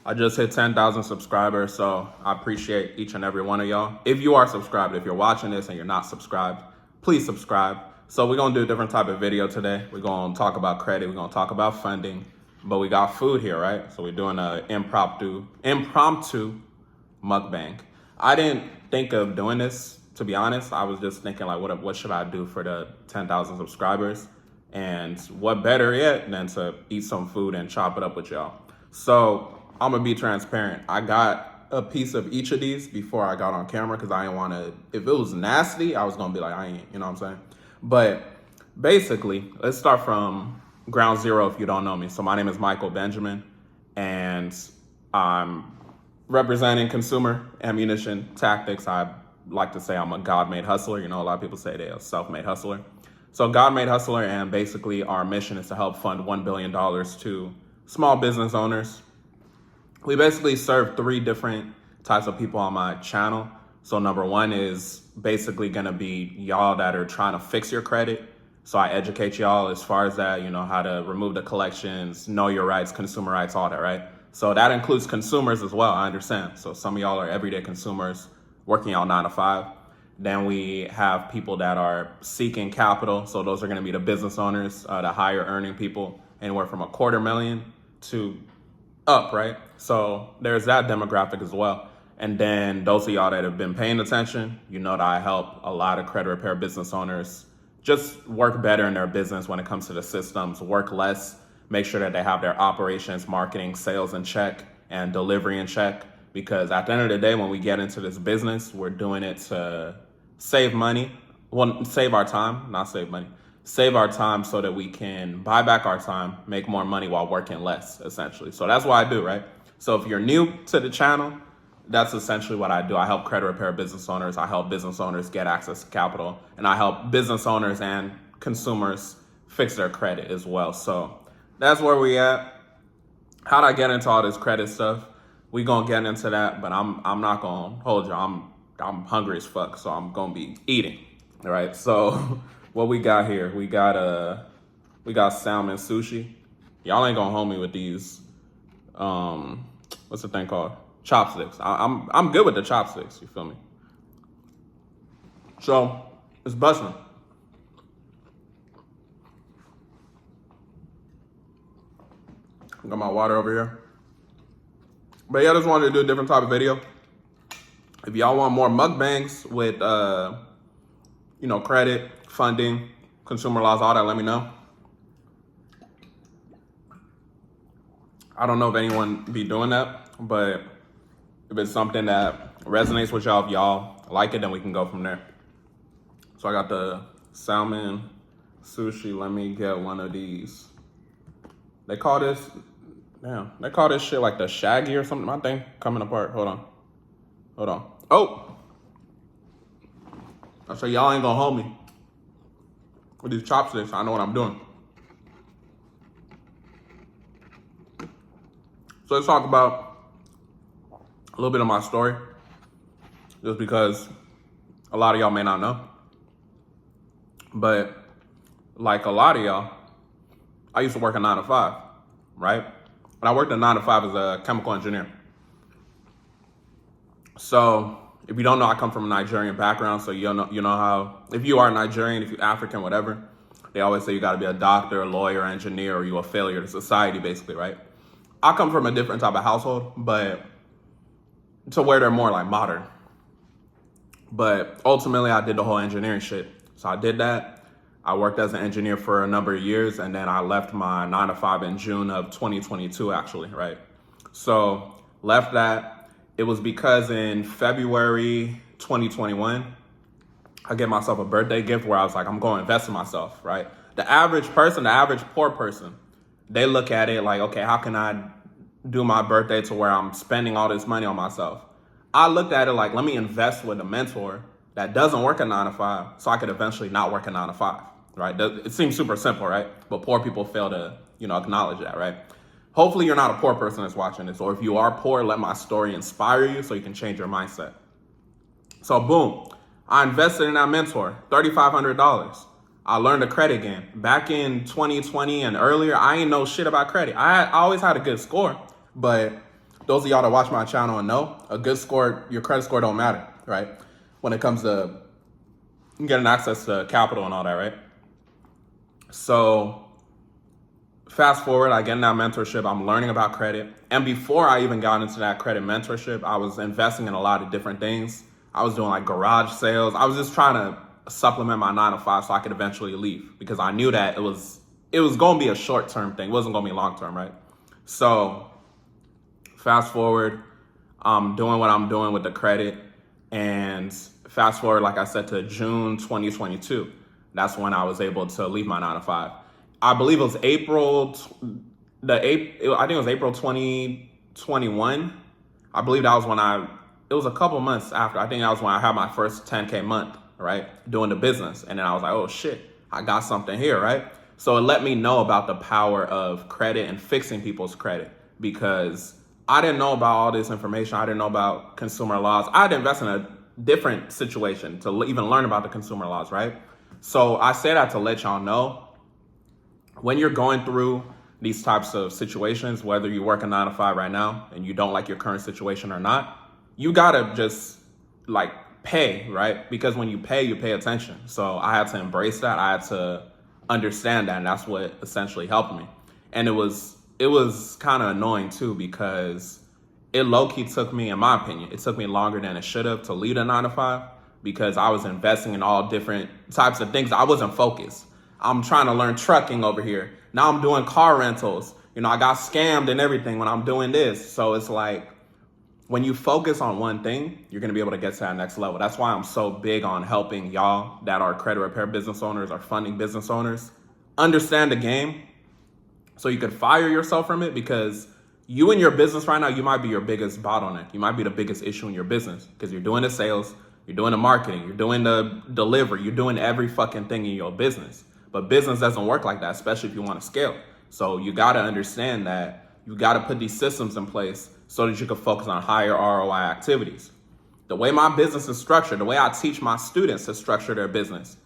I just hit 10,000 subscribers, so I appreciate each and every one of y'all. If you are subscribed, if you're watching this and you're not subscribed, please subscribe. So we're gonna do a different type of video today. We're gonna talk about credit, we're gonna talk about funding, but we got food here, right? So we're doing an impromptu mukbang. I didn't think of doing this, to be honest. I was just thinking like, what should I do for the 10,000 subscribers? And what better yet than to eat some food and chop it up with y'all. So I'm gonna be transparent. I got a piece of each of these before I got on camera because I didn't want to, if it was nasty, I was gonna be like, I ain't, you know what I'm saying? But basically, let's start from ground zero if you don't know me. So my name is Michael Benjamin, and I'm representing Consumer Ammunition Tactics. I like to say I'm a God-made hustler. You know, a lot of people say they're a self-made hustler. So God-made hustler, and basically our mission is to help fund $1 billion to small business owners. We basically serve three different types of people on my channel. So number one is basically gonna be y'all that are trying to fix your credit. So I educate y'all as far as that, you know, how to remove the collections, know your rights, consumer rights, all that, right? So that includes consumers as well, I understand. So some of y'all are everyday consumers working on 9 to 5. Then we have people that are seeking capital. So those are gonna be the business owners, the higher earning people, anywhere from $250,000 to up, right? So there's that demographic as well. And then those of y'all that have been paying attention, you know that I help a lot of credit repair business owners just work better in their business when it comes to the systems, work less, make sure that they have their operations, marketing, sales in check, and delivery in check. Because at the end of the day, when we get into this business, we're doing it to save money. Well, save our time, not save money. Save our time so that we can buy back our time, make more money while working less, essentially. So that's what I do, right? So if you're new to the channel, that's essentially what I do. I help credit repair business owners. I help business owners get access to capital, and I help business owners and consumers fix their credit as well. So that's where we at. How'd I get into all this credit stuff? We gonna get into that, but I'm not gonna hold you. I'm hungry as fuck, so I'm gonna be eating. All right. So what we got here? We got salmon sushi. Y'all ain't gonna hold me with these. What's the thing called? Chopsticks. I'm good with the chopsticks. You feel me? So it's busting. Got my water over here. But yeah, I just wanted to do a different type of video. If y'all want more mukbangs with, you know, credit, funding, consumer laws, all that, let me know. I don't know if anyone be doing that, but if it's something that resonates with y'all, if y'all like it, then we can go from there. So I got the salmon sushi. Let me get one of these. They call this shit like the Shaggy or something. My thing coming apart. Hold on. Oh! I say y'all ain't gonna hold me with these chopsticks. I know what I'm doing. So let's talk about a little bit of my story, just because a lot of y'all may not know. But like a lot of y'all, I used to work a 9 to 5, right? And I worked a 9 to 5 as a chemical engineer. So if you don't know, I come from a Nigerian background. So you know how, if you are Nigerian, if you're African, whatever, they always say you got to be a doctor, a lawyer, engineer, or you're a failure to society, basically, right? I come from a different type of household, but to where they're more like modern. But ultimately, I did the whole engineering shit. So I did that. I worked as an engineer for a number of years, and then I left my 9 to 5 in June of 2022, actually, right? So left that. It was because in February 2021, I gave myself a birthday gift where I was like, I'm going to invest in myself, right? The average person, the average poor person, they look at it like, okay, how can I do my birthday to where I'm spending all this money on myself? I looked at it like, let me invest with a mentor that doesn't work a 9 to 5 so I could eventually not work a 9 to 5, right? It seems super simple, right? But poor people fail to, acknowledge that, right? Hopefully you're not a poor person that's watching this, or if you are poor, let my story inspire you so you can change your mindset. So boom, I invested in that mentor, $3,500. I learned the credit game. Back in 2020 and earlier, I ain't know shit about credit. I always had a good score, but those of y'all that watch my channel and know, a good score, your credit score don't matter, right? When it comes to getting access to capital and all that, right? So fast forward, I get in that mentorship, I'm learning about credit. And before I even got into that credit mentorship, I was investing in a lot of different things. I was doing like garage sales. I was just trying to supplement my 9 to 5 so I could eventually leave, because I knew that it was going to be a short-term thing. It wasn't going to be long-term, right? So fast forward, I'm doing what I'm doing with the credit, and fast forward, like I said, to June 2022. That's when I was able to leave my 9 to 5. I believe it was I think it was April 2021. I believe that was when it was a couple months after. I think that was when I had my first 10K month, right? Doing the business. And then I was like, oh shit, I got something here, right? So it let me know about the power of credit and fixing people's credit, because I didn't know about all this information. I didn't know about consumer laws. I had to invest in a different situation to even learn about the consumer laws, right? So I say that to let y'all know, when you're going through these types of situations, whether you work a 9 to 5 right now and you don't like your current situation or not, you gotta just like pay, right? Because when you pay attention. So I had to embrace that. I had to understand that, and that's what essentially helped me. And it was kind of annoying too, because it low-key took me, in my opinion, it took me longer than it should have to lead a 9 to 5, because I was investing in all different types of things. I wasn't focused. I'm trying to learn trucking over here. Now I'm doing car rentals. You know, I got scammed and everything when I'm doing this. So it's like, when you focus on one thing, you're going to be able to get to that next level. That's why I'm so big on helping y'all that are credit repair business owners or funding business owners understand the game, so you could fire yourself from it, because you in your business right now, you might be your biggest bottleneck. You might be the biggest issue in your business, because you're doing the sales, you're doing the marketing, you're doing the delivery, you're doing every fucking thing in your business. But business doesn't work like that, especially if you want to scale. So you got to understand that you got to put these systems in place so that you can focus on higher ROI activities. The way my business is structured, the way I teach my students to structure their business,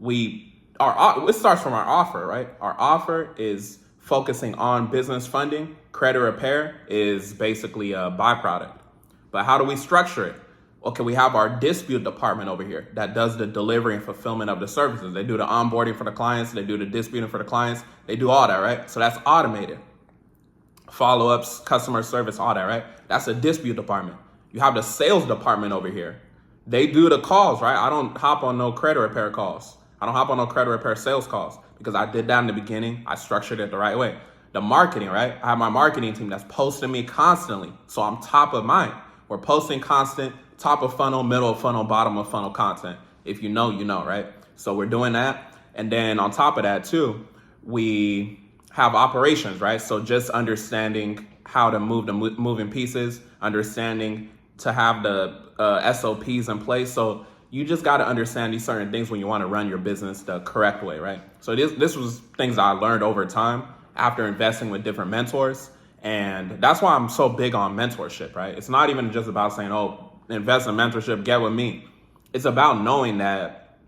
it starts from our offer, right? Our offer is focusing on business funding. Credit repair is basically a byproduct. But how do we structure it? Okay, we have our dispute department over here that does the delivery and fulfillment of the services. They do the onboarding for the clients. They do the disputing for the clients. They do all that, right? So that's automated. Follow-ups, customer service, all that, right? That's a dispute department. You have the sales department over here. They do the calls, right? I don't hop on no credit repair calls. I don't hop on no credit repair sales calls, because I did that in the beginning. I structured it the right way. The marketing, right? I have my marketing team that's posting me constantly, so I'm top of mind. We're posting constant, top of funnel, middle of funnel, bottom of funnel content. If you know, you know, right? So we're doing that. And then on top of that too, we have operations, right? So just understanding how to move the moving pieces, understanding to have the SOPs in place. So you just got to understand these certain things when you want to run your business the correct way, right? So this was things I learned over time after investing with different mentors. And that's why I'm so big on mentorship, right? It's not even just about saying, oh, invest in mentorship, get with me. It's about knowing that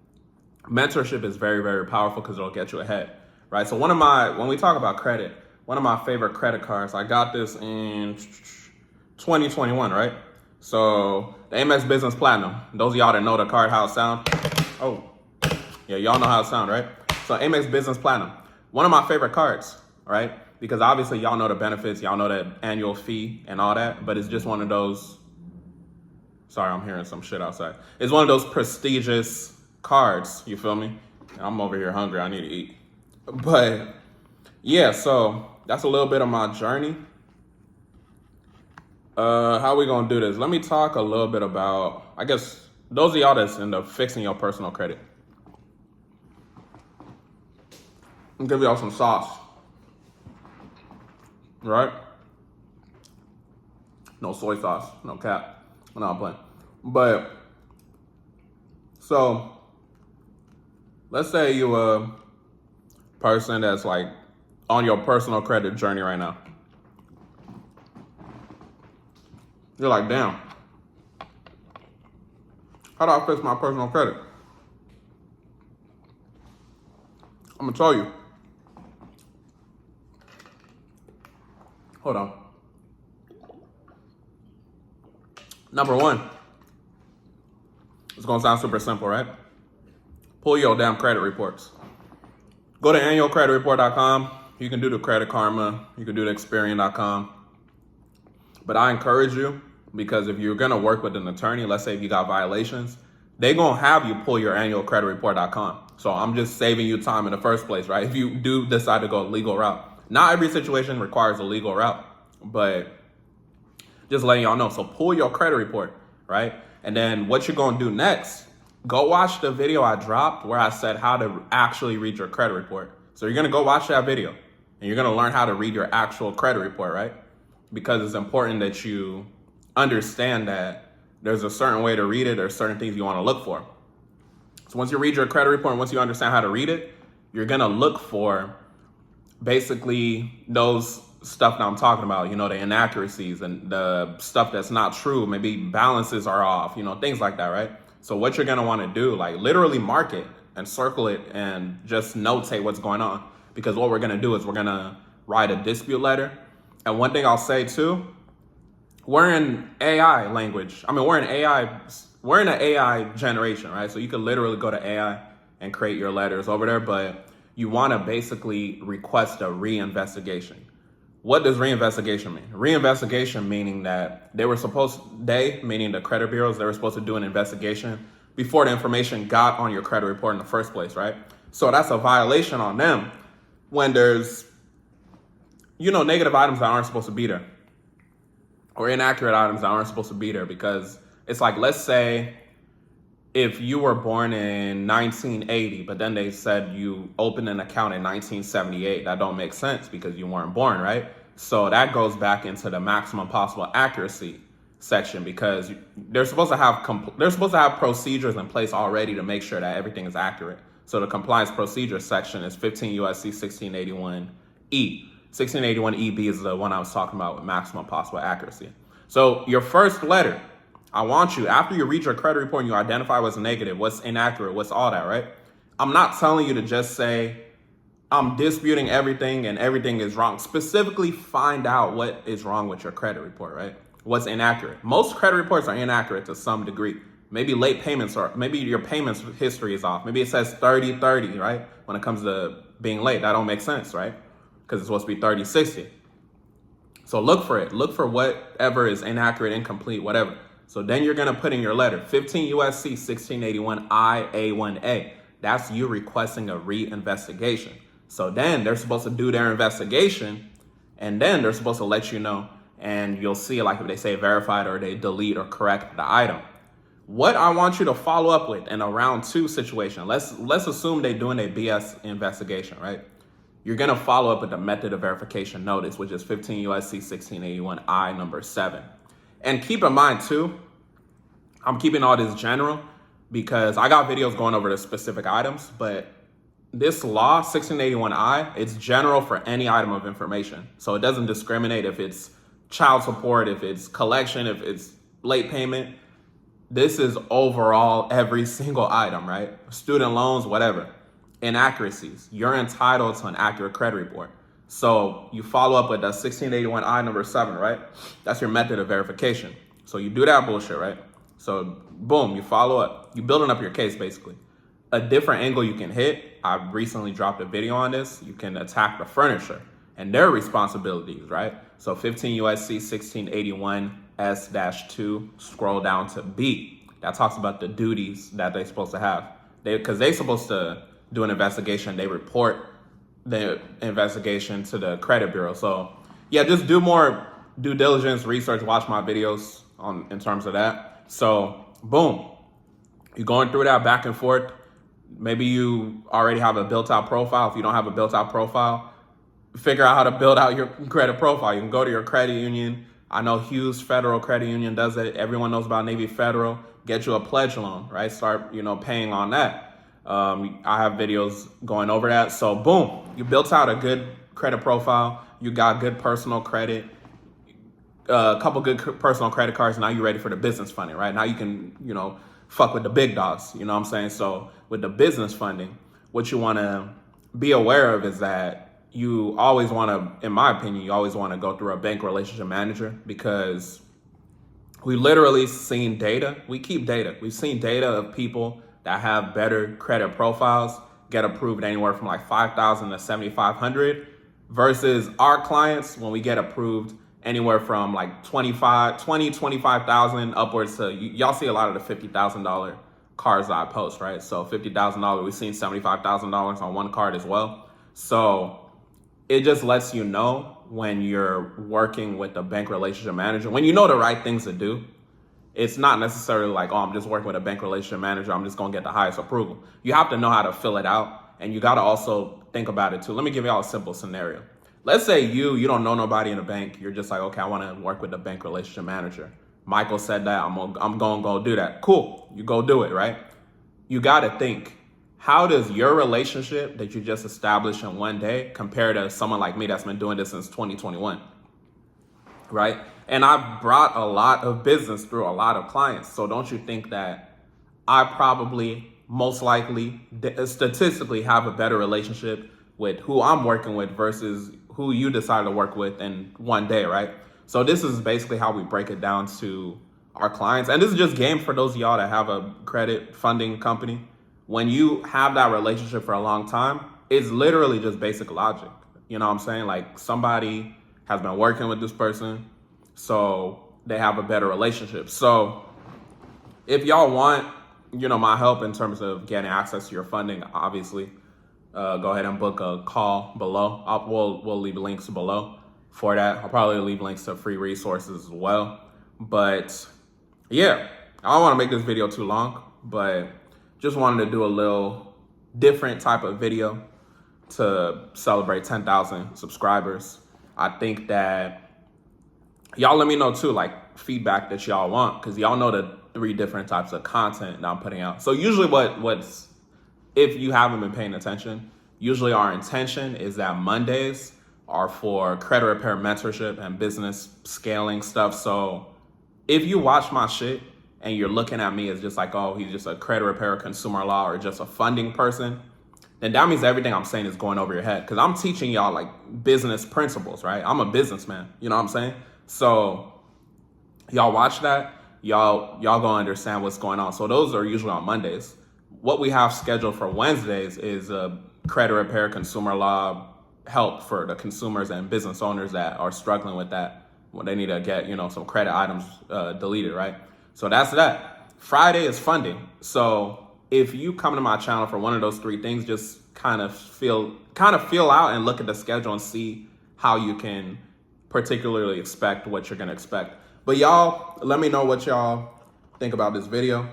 mentorship is very, very powerful, because it'll get you ahead, right? So when we talk about credit, one of my favorite credit cards, I got this in 2021, right? So the Amex Business Platinum. Those of y'all that know the card, how it sound. Oh, yeah, y'all know how it sound, right? So Amex Business Platinum, one of my favorite cards, right? Because obviously y'all know the benefits, y'all know the annual fee and all that, but it's just one of those, sorry, I'm hearing some shit outside. It's one of those prestigious cards, you feel me? I'm over here hungry, I need to eat. But yeah, so that's a little bit of my journey. How we gonna do this? Let me talk a little bit about, I guess, those of y'all that's into fixing your personal credit. I'll give y'all some sauce. Right? No soy sauce, no cap. No, I'm playing. But, so, let's say you a person that's like on your personal credit journey right now. You're like, damn, how do I fix my personal credit? I'm gonna tell you. Hold on. Number one, it's gonna sound super simple, right? Pull your damn credit reports. Go to annualcreditreport.com. You can do the Credit Karma. You can do the Experian.com. But I encourage you, because if you're gonna work with an attorney, let's say if you got violations, they're gonna have you pull your annualcreditreport.com. So I'm just saving you time in the first place, right? If you do decide to go a legal route. Not every situation requires a legal route, but just letting y'all know. So pull your credit report, right? And then what you're gonna do next, go watch the video I dropped where I said how to actually read your credit report. So you're gonna go watch that video and you're gonna learn how to read your actual credit report, right? Because it's important that you understand that there's a certain way to read it. There's certain things you wanna look for. So once you read your credit report and once you understand how to read it, you're gonna look for basically those stuff that I'm talking about, you know, the inaccuracies and the stuff that's not true. Maybe balances are off, you know, things like that, right? So what you're gonna wanna do, like literally mark it and circle it and just notate what's going on. Because what we're gonna do is we're gonna write a dispute letter. And one thing I'll say too, we're in AI language. I mean, we're in an AI generation, right? So you can literally go to AI and create your letters over there, but you wanna basically request a reinvestigation. What does reinvestigation mean? Reinvestigation meaning that meaning the credit bureaus, they were supposed to do an investigation before the information got on your credit report in the first place, right? So that's a violation on them when there's, you know, negative items that aren't supposed to be there or inaccurate items that aren't supposed to be there. Because it's like, let's say if you were born in 1980, but then they said you opened an account in 1978, that don't make sense because you weren't born, right? So that goes back into the maximum possible accuracy section because they're supposed to have procedures in place already to make sure that everything is accurate. So the compliance procedure section is 15 USC 1681E. 1681EB is the one I was talking about with maximum possible accuracy. So your first letter, I want you, after you read your credit report and you identify what's negative, what's inaccurate, what's all that, right? I'm not telling you to just say, I'm disputing everything and everything is wrong. Specifically find out what is wrong with your credit report, right? What's inaccurate. Most credit reports are inaccurate to some degree. Maybe late payments maybe your payments history is off. Maybe it says 30-30, right? When it comes to being late, that don't make sense, right? Because it's supposed to be 30-60. So look for it. Look for whatever is inaccurate, incomplete, whatever. So then you're gonna put in your letter, 15 USC 1681 IA1A. That's you requesting a reinvestigation. So then they're supposed to do their investigation and then they're supposed to let you know and you'll see like if they say verified or they delete or correct the item. What I want you to follow up with in a round 2 situation, let's assume they're doing a BS investigation, right? You're gonna follow up with the method of verification notice, which is 15 USC 1681 I number 7. And keep in mind too, I'm keeping all this general because I got videos going over the specific items, but this law, 1681I, it's general for any item of information. So it doesn't discriminate if it's child support, if it's collection, if it's late payment. This is overall every single item, right? Student loans, whatever. Inaccuracies. You're entitled to an accurate credit report. So you follow up with the 1681I number 7, right? That's your method of verification. So you do that bullshit, right? So boom, you follow up. You're building up your case basically. A different angle you can hit, I recently dropped a video on this. You can attack the furniture and their responsibilities, right? So 15 USC 1681 S-2, scroll down to B. That talks about the duties that they're supposed to have. Because they're supposed to do an investigation. They report the investigation to the credit bureau. So yeah, just do more due diligence, research, watch my videos in terms of that. So boom, you're going through that back and forth. Maybe you already have a built out profile. If you don't have a built out profile, figure out how to build out your credit profile. You can go to your credit union. I know Hughes Federal Credit Union does it. Everyone knows about Navy Federal. Get you a pledge loan, right? Start, paying on that. I have videos going over that. So boom, you built out a good credit profile. You got good personal credit, a couple good personal credit cards. Now you're ready for the business funding, right? Now you can, fuck with the big dogs. You know what I'm saying? So with the business funding, what you want to be aware of is that you always want to, in my opinion, you always want to go through a bank relationship manager because We literally seen data. We keep data. We've seen data of people that have better credit profiles get approved anywhere from like 5,000 to 7,500 versus our clients when we get approved anywhere from like 25,000 upwards to y'all see a lot of the $50,000 cards that I post, right? So $50,000, we've seen $75,000 on one card as well. So it just lets you know when you're working with a bank relationship manager, when you know the right things to do. It's not necessarily like, oh, I'm just working with a bank relationship manager, I'm just gonna get the highest approval. You have to know how to fill it out, and you gotta also think about it too. Let me give y'all a simple scenario. Let's say you don't know nobody in the bank. You're just like, okay, I wanna work with the bank relationship manager. Michael said that, I'm gonna go do that. Cool, you go do it, right? You gotta think, how does your relationship that you just established in one day compare to someone like me that's been doing this since 2021, right? And I've brought a lot of business through a lot of clients. So don't you think that I probably, most likely, statistically have a better relationship with who I'm working with versus who you decide to work with in one day, right? So this is basically how we break it down to our clients. And this is just game for those of y'all that have a credit funding company. When you have that relationship for a long time, it's literally just basic logic. You know what I'm saying? Like, somebody has been working with this person, so they have a better relationship. So if y'all want, my help in terms of getting access to your funding, obviously, go ahead and book a call below. We'll leave links below for that. I'll probably leave links to free resources as well. But yeah, I don't want to make this video too long, but just wanted to do a little different type of video to celebrate 10,000 subscribers. I think that y'all let me know too, like, feedback that y'all want, because y'all know the 3 different types of content that I'm putting out. So usually what's if you haven't been paying attention, usually our intention is that Mondays are for credit repair mentorship and business scaling stuff. So if you watch my shit and you're looking at me as just like, oh, he's just a credit repair, consumer law, or just a funding person, then that means everything I'm saying is going over your head, because I'm teaching y'all like business principles, right? I'm a businessman, you know what I'm saying? So y'all watch that, y'all gonna understand what's going on. So those are usually on Mondays. What we have scheduled for Wednesdays is credit repair, consumer law help for the consumers and business owners that are struggling with that when they need to get, some credit items deleted, right? So that's that. Friday is funding. So if you come to my channel for one of those 3 things, just kind of feel out and look at the schedule and see how you can particularly expect what you're gonna expect. But y'all, let me know what y'all think about this video.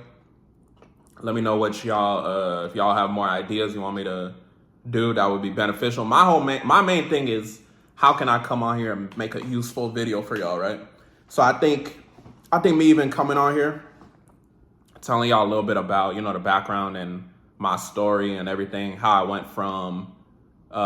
Let me know what y'all, if y'all have more ideas you want me to do that would be beneficial. My main thing is, how can I come on here and make a useful video for y'all, right? So I think me even coming on here, telling y'all a little bit about, the background and my story and everything, how I went from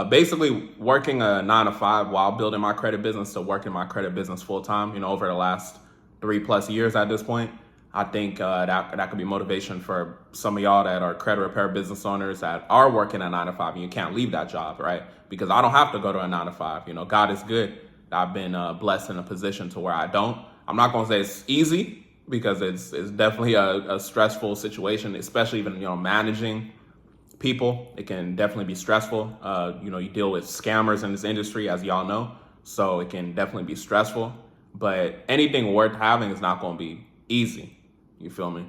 basically working a 9-to-5 while building my credit business to working my credit business full time, over the last 3+ years at this point. I think that could be motivation for some of y'all that are credit repair business owners that are working a 9-to-5 and you can't leave that job, right? Because I don't have to go to a 9-to-5. God is good. I've been blessed in a position to where I don't. I'm not gonna say it's easy, because it's definitely a stressful situation, especially even, managing people. It can definitely be stressful. You deal with scammers in this industry, as y'all know. So it can definitely be stressful, but anything worth having is not gonna be easy. You feel me?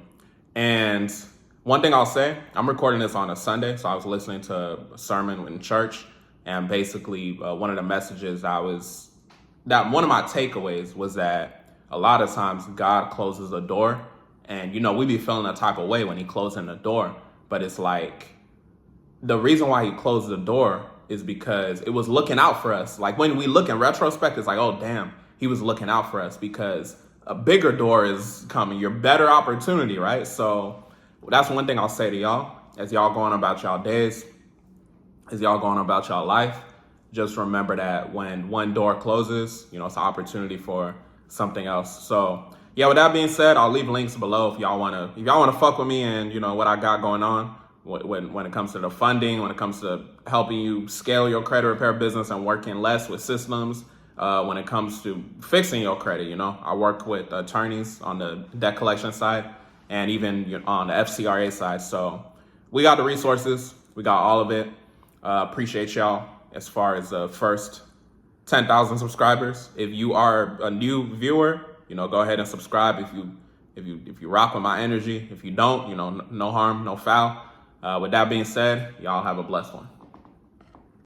And one thing I'll say, I'm recording this on a Sunday, so I was listening to a sermon in church, and basically one of the messages one of my takeaways was that a lot of times God closes a door, and we be feeling a type of way when he closing the door, but it's like, the reason why he closed the door is because it was looking out for us. Like, when we look in retrospect, it's like, oh damn, he was looking out for us, because a bigger door is coming, your better opportunity, right? So that's one thing I'll say to y'all as y'all going about y'all days, as y'all going about y'all life. Just remember that when one door closes, it's an opportunity for something else. So yeah, with that being said, I'll leave links below if y'all wanna fuck with me and what I got going on when it comes to the funding, when it comes to helping you scale your credit repair business and working less with systems, when it comes to fixing your credit. You know, I work with attorneys on the debt collection side and even on the FCRA side. So we got the resources. We got all of it. Appreciate y'all as far as the first 10,000 subscribers. If you are a new viewer, you know, go ahead and subscribe if you rock with my energy. If you don't, you know, no harm, no foul. With that being said, y'all have a blessed one.